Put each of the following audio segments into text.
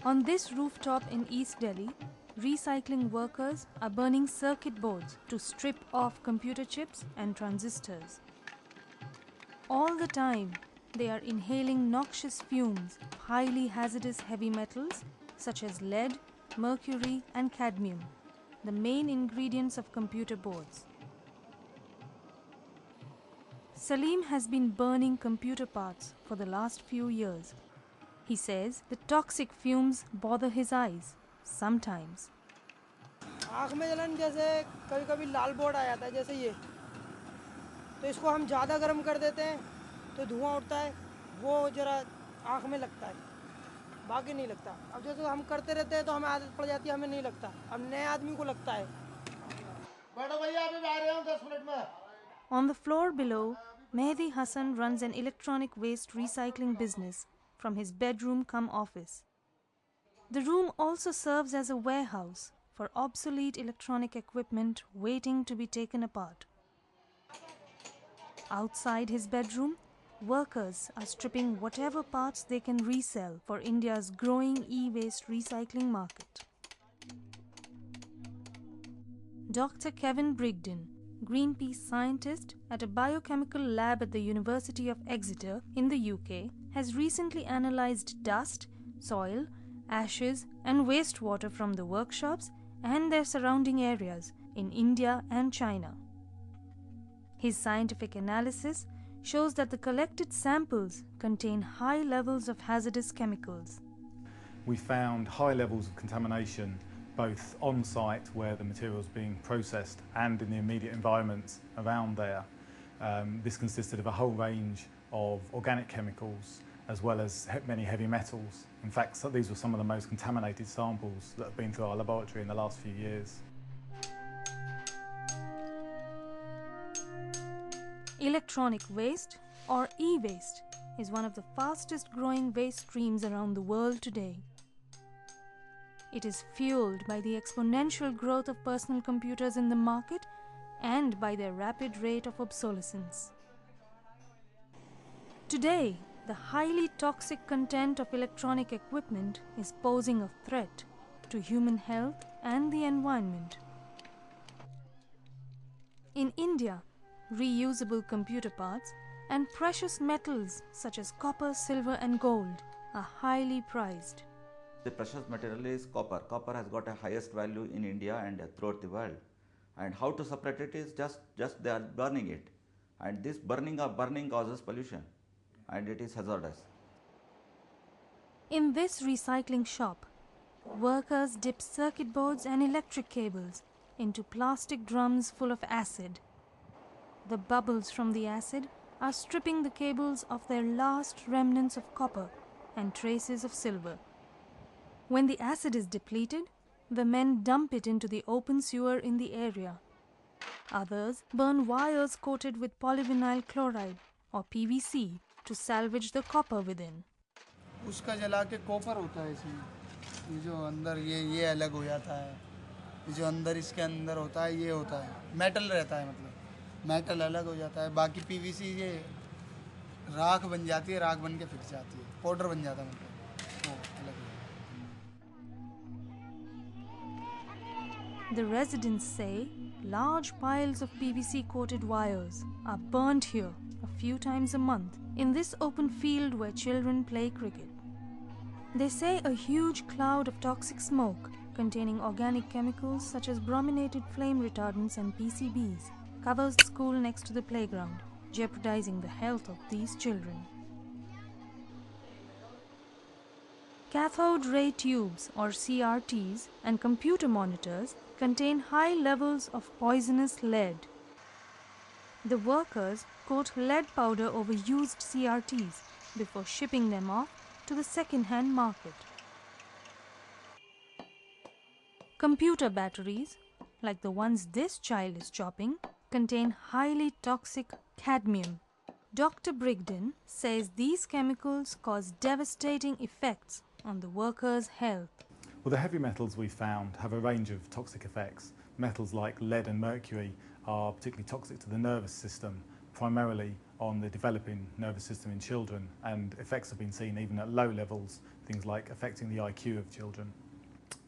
On this rooftop in East Delhi, recycling workers are burning circuit boards to strip off computer chips and transistors. All the time, they are inhaling noxious fumes of highly hazardous heavy metals such as lead, mercury, and cadmium, the main ingredients of computer boards. Salim has been burning computer parts for the last few years. He says the toxic fumes bother his eyes sometimes. आँख में जलन जैसे कभी-कभी लाल board आ जाता है जैसे ये, तो इसको हम ज़्यादा गर्म कर देते हैं तो धुआं उठता है, वो जरा आँख में लगता है, बाकी नहीं लगता। अब जैसे हम करते रहते हैं तो हमें आदत पड़ जाती है, हमें नहीं लगता, अब नए आदमी को लगता है। बैठो भैया, अभी आ रहे हैं 10 मिनट में। On the floor below, Mehdi Hassan runs an electronic waste recycling business from his bedroom cum office. The room also serves as a warehouse for obsolete electronic equipment waiting to be taken apart. Outside his bedroom, workers are stripping whatever parts they can resell for India's growing e-waste recycling market. Dr. Kevin Brigden, Greenpeace scientist at a biochemical lab at the University of Exeter in the UK, has recently analysed dust, soil, ashes and wastewater from the workshops and their surrounding areas in India and China. His scientific analysis shows that the collected samples contain high levels of hazardous chemicals. We found high levels of contamination both on site where the material is being processed and in the immediate environment around there. This consisted of a whole range of organic chemicals as well as many heavy metals. In fact, these were some of the most contaminated samples that have been through our laboratory in the last few years. Electronic waste, or e-waste, is one of the fastest growing waste streams around the world today. It is fueled by the exponential growth of personal computers in the market and by their rapid rate of obsolescence. Today, the highly toxic content of electronic equipment is posing a threat to human health and the environment. In India, reusable computer parts and precious metals such as copper, silver and gold are highly prized. The precious material is copper. Copper has got a highest value in India and throughout the world. And how to separate it is just they are burning it. And this burning causes pollution and it is hazardous. In this recycling shop, workers dip circuit boards and electric cables into plastic drums full of acid. The bubbles from the acid are stripping the cables of their last remnants of copper and traces of silver. When the acid is depleted, the men dump it into the open sewer in the area. Others burn wires coated with polyvinyl chloride or PVC to salvage the copper within. उसका जला के copper होता है इसमें, ये जो अंदर ये अलग हो जाता है, ये जो अंदर इसके अंदर होता है ये होता है, मेटल रहता है, मतलब मेटल अलग हो जाता है, बाकी पीवीसी ये राख बन जाती है, राख बन के फिट जाती है, पाउडर बन जाता है, मतलब वो अलग हो जाता है। The residents say large piles of PVC-coated wires are burnt here a few times a month in this open field where children play cricket. They say a huge cloud of toxic smoke containing organic chemicals such as brominated flame retardants and PCBs covers the school next to the playground, jeopardizing the health of these children. Cathode ray tubes, or CRTs, and computer monitors contain high levels of poisonous lead. The workers coat lead powder over used CRTs before shipping them off to the second-hand market. Computer batteries, like the ones this child is chopping, contain highly toxic cadmium. Dr. Brigden says these chemicals cause devastating effects on the workers' health. Well, the heavy metals we found have a range of toxic effects. Metals like lead and mercury are particularly toxic to the nervous system, primarily on the developing nervous system in children, and effects have been seen even at low levels, things like affecting the IQ of children.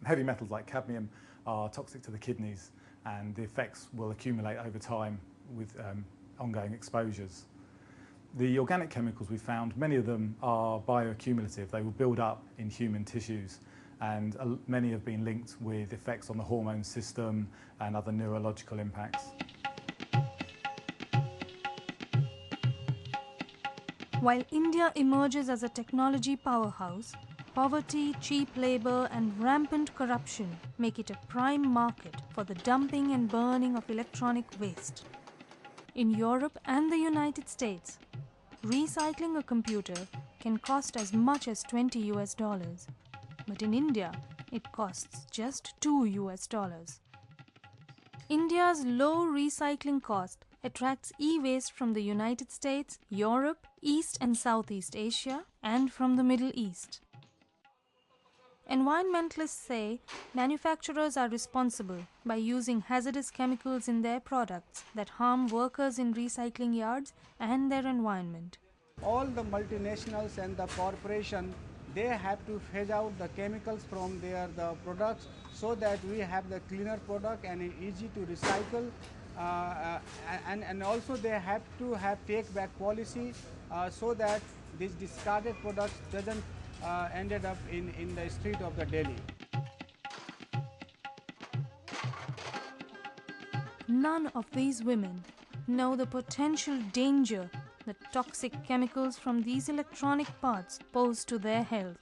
Heavy metals like cadmium are toxic to the kidneys, and the effects will accumulate over time with ongoing exposures. The organic chemicals we found, many of them are bioaccumulative. They will build up in human tissues, and many have been linked with effects on the hormone system and other neurological impacts. While India emerges as a technology powerhouse, poverty, cheap labour and rampant corruption make it a prime market for the dumping and burning of electronic waste. In Europe and the United States, recycling a computer can cost as much as $20, but in India, it costs just $2. India's low recycling cost attracts e-waste from the United States, Europe, East and Southeast Asia, and from the Middle East. Environmentalists say manufacturers are responsible by using hazardous chemicals in their products that harm workers in recycling yards and their environment. All the multinationals and the corporation, they have to phase out the chemicals from the products so that we have the cleaner product and easy to recycle. And also they have to have take back policy so that these discarded products doesn't ended up in the street of the Delhi. None of these women know the potential danger that toxic chemicals from these electronic parts pose to their health.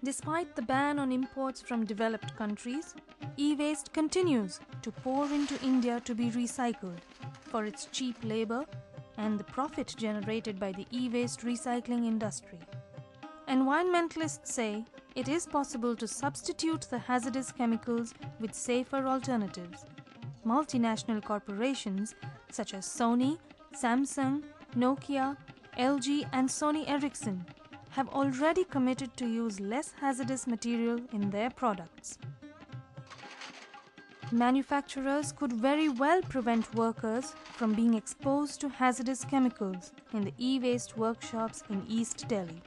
Despite the ban on imports from developed countries, e-waste continues to pour into India to be recycled for its cheap labor and the profit generated by the e-waste recycling industry. Environmentalists say it is possible to substitute the hazardous chemicals with safer alternatives. Multinational corporations such as Sony, Samsung, Nokia, LG and Sony Ericsson have already committed to use less hazardous material in their products. Manufacturers could very well prevent workers from being exposed to hazardous chemicals in the e-waste workshops in East Delhi.